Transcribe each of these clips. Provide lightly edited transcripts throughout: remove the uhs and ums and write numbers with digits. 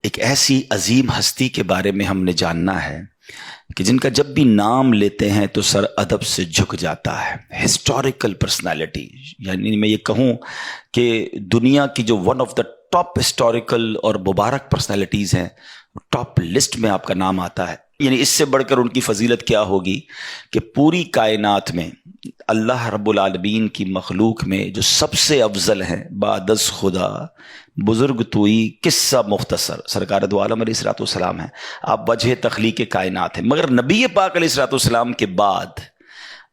ایک ایسی عظیم ہستی کے بارے میں ہم نے جاننا ہے کہ جن کا جب بھی نام لیتے ہیں تو سر ادب سے جھک جاتا ہے. ہسٹوریکل پرسنالٹی، یعنی میں یہ کہوں کہ دنیا کی جو one of the top historical اور مبارک پرسنالٹیز ہیں، ٹاپ لسٹ میں آپ کا نام آتا ہے. یعنی اس سے بڑھ کر ان کی فضیلت کیا ہوگی کہ پوری کائنات میں اللہ رب العالمین کی مخلوق میں جو سب سے افضل ہیں، بعد از خدا بزرگ توئی قصہ مختصر سرکار دو عالم علیہ الصلوۃ والسلام ہیں. آپ وجہ تخلیق کائنات ہیں، مگر نبی پاک علیہ الصلوۃ والسلام کے بعد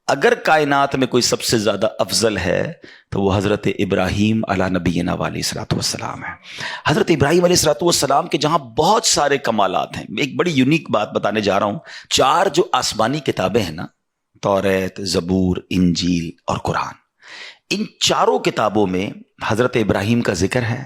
اگر کائنات میں کوئی سب سے زیادہ افضل ہے تو وہ حضرت ابراہیم علی نبینا علیہ الصلوۃ والسلام ہے. حضرت ابراہیم علیہ الصلوۃ والسلام کے جہاں بہت سارے کمالات ہیں، ایک بڑی یونیک بات بتانے جا رہا ہوں. 4 جو آسمانی کتابیں ہیں نا، توریت، زبور، انجیل اور قرآن، ان چاروں کتابوں میں حضرت ابراہیم کا ذکر ہے،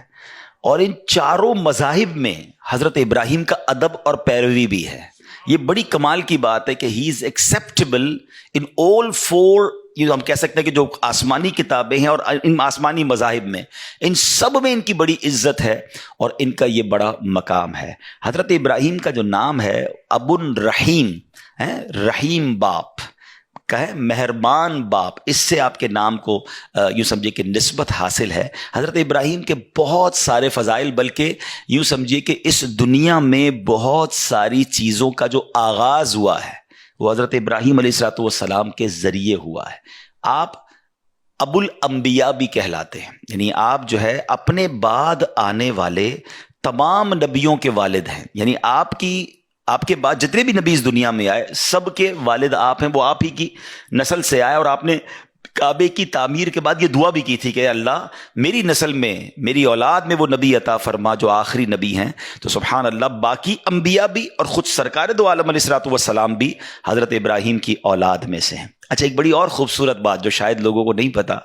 اور ان چاروں مذاہب میں حضرت ابراہیم کا ادب اور پیروی بھی ہے. یہ بڑی کمال کی بات ہے کہ ہی از ایکسیپٹیبل ان آل 4. ہم کہہ سکتے ہیں کہ جو آسمانی کتابیں ہیں اور ان آسمانی مذاہب میں، ان سب میں ان کی بڑی عزت ہے اور ان کا یہ بڑا مقام ہے. حضرت ابراہیم کا جو نام ہے ابن رحیم ہے، رحیم باپ کا ہے، مہربان باپ، اس سے آپ کے نام کو یوں سمجھے کہ نسبت حاصل ہے. حضرت ابراہیم کے بہت سارے فضائل، بلکہ یوں سمجھیے کہ اس دنیا میں بہت ساری چیزوں کا جو آغاز ہوا ہے وہ حضرت ابراہیم علیہ الصلوۃ والسلام کے ذریعے ہوا ہے. آپ ابو الانبیاء بھی کہلاتے ہیں، یعنی آپ جو ہے اپنے بعد آنے والے تمام نبیوں کے والد ہیں. یعنی آپ کے بعد جتنے بھی نبی اس دنیا میں آئے سب کے والد آپ ہیں، وہ آپ ہی کی نسل سے آئے. اور آپ نے کعبے کی تعمیر کے بعد یہ دعا بھی کی تھی کہ اللہ میری نسل میں، میری اولاد میں وہ نبی عطا فرما جو آخری نبی ہیں. تو سبحان اللہ، باقی انبیاء بھی اور خود سرکار دو عالم علیہ الصلوۃ والسلام بھی حضرت ابراہیم کی اولاد میں سے ہیں. اچھا، ایک بڑی اور خوبصورت بات جو شاید لوگوں کو نہیں پتا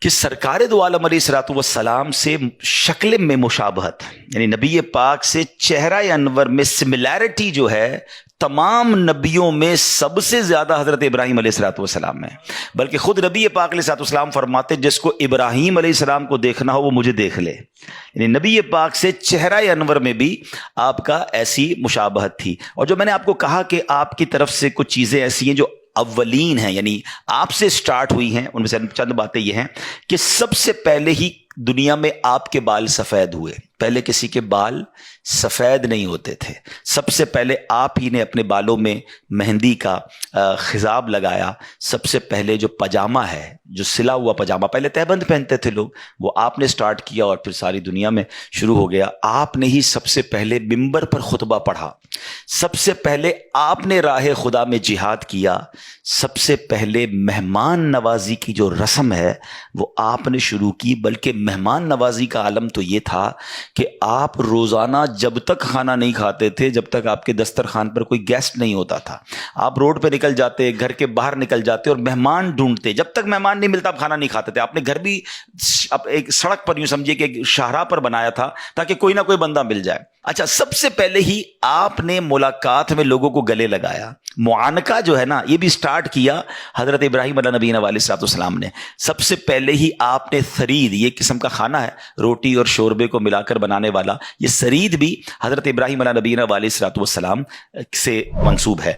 کہ سرکار دو عالم علیہ الصلوۃ والسلام سے شکل میں مشابہت، یعنی نبی پاک سے چہرہ انور میں سملیرٹی جو ہے، تمام نبیوں میں سب سے زیادہ حضرت ابراہیم علیہ الصلوۃ والسلام میں. بلکہ خود نبی پاک علیہ الصلوۃ والسلام فرماتے جس کو ابراہیم علیہ السلام کو دیکھنا ہو وہ مجھے دیکھ لے. یعنی نبی پاک سے چہرہ انور میں بھی آپ کا ایسی مشابہت تھی. اور جو میں نے آپ کو کہا کہ آپ کی طرف سے کچھ چیزیں ایسی ہیں جو اولین ہیں، یعنی آپ سے سٹارٹ ہوئی ہیں، ان میں سے چند باتیں یہ ہیں کہ سب سے پہلے ہی دنیا میں آپ کے بال سفید ہوئے. پہلے کسی کے بال سفید نہیں ہوتے تھے. سب سے پہلے آپ ہی نے اپنے بالوں میں مہندی کا خضاب لگایا. سب سے پہلے جو پاجامہ ہے، جو سلا ہوا پاجامہ، پہلے تہبند پہنتے تھے لوگ، وہ آپ نے سٹارٹ کیا اور پھر ساری دنیا میں شروع ہو گیا. آپ نے ہی سب سے پہلے منبر پر خطبہ پڑھا. سب سے پہلے آپ نے راہ خدا میں جہاد کیا. سب سے پہلے مہمان نوازی کی جو رسم ہے وہ آپ نے شروع کی. بلکہ مہمان نوازی کا عالم تو یہ تھا کہ آپ روزانہ جب تک کھانا نہیں کھاتے تھے، جب تک آپ کے دسترخوان پر کوئی گیسٹ نہیں ہوتا تھا، آپ روڈ پہ نکل جاتے، گھر کے باہر نکل جاتے اور مہمان ڈھونڈتے. جب تک مہمان نہیں ملتا آپ کھانا نہیں کھاتے تھے. آپ نے گھر بھی ایک سڑک پر، یوں سمجھیے کہ ایک شاہراہ پر بنایا تھا تاکہ کوئی نہ کوئی بندہ مل جائے. اچھا، سب سے پہلے ہی آپ نے ملاقات میں لوگوں کو گلے لگایا. معانقہ جو ہے نا، یہ بھی سٹارٹ کیا حضرت ابراہیم علیہ نبینا علیہ الصلوۃ والسلام نے. سب سے پہلے ہی آپ نے ثرید، یہ قسم کا کھانا ہے روٹی اور شوربے کو ملا کر بنانے والا، یہ ثرید بھی حضرت ابراہیم علیہ نبینا علیہ الصلوۃ والسلام سے منسوب ہے.